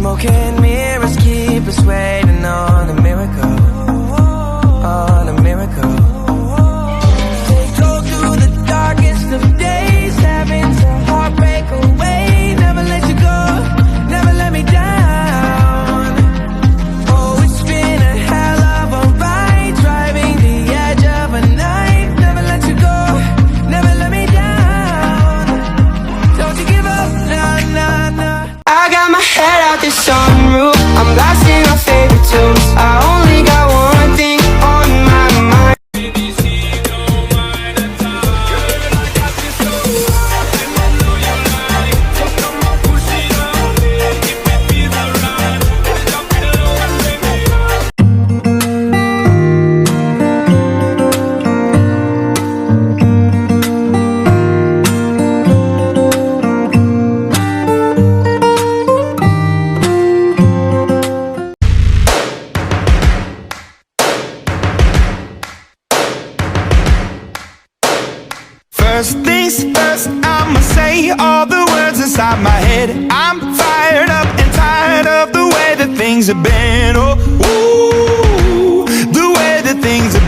Smoking mirrors keep us waiting on a miracle, on a miracle. Go through the darkest of days, having to heartbreak away. Never let you go, never let me down. Oh, it's been a hell of a ride, driving the edge of a knife. Never let you go, never let me down. Don't you give up, nah, nah, nah. I got my head out the sunroof, I'm blasting my favorite tunes. I only got one thing on my mind. First things first, I'ma say all the words inside my head. I'm fired up and tired of the way that things have been. Oh, ooh, the way that things have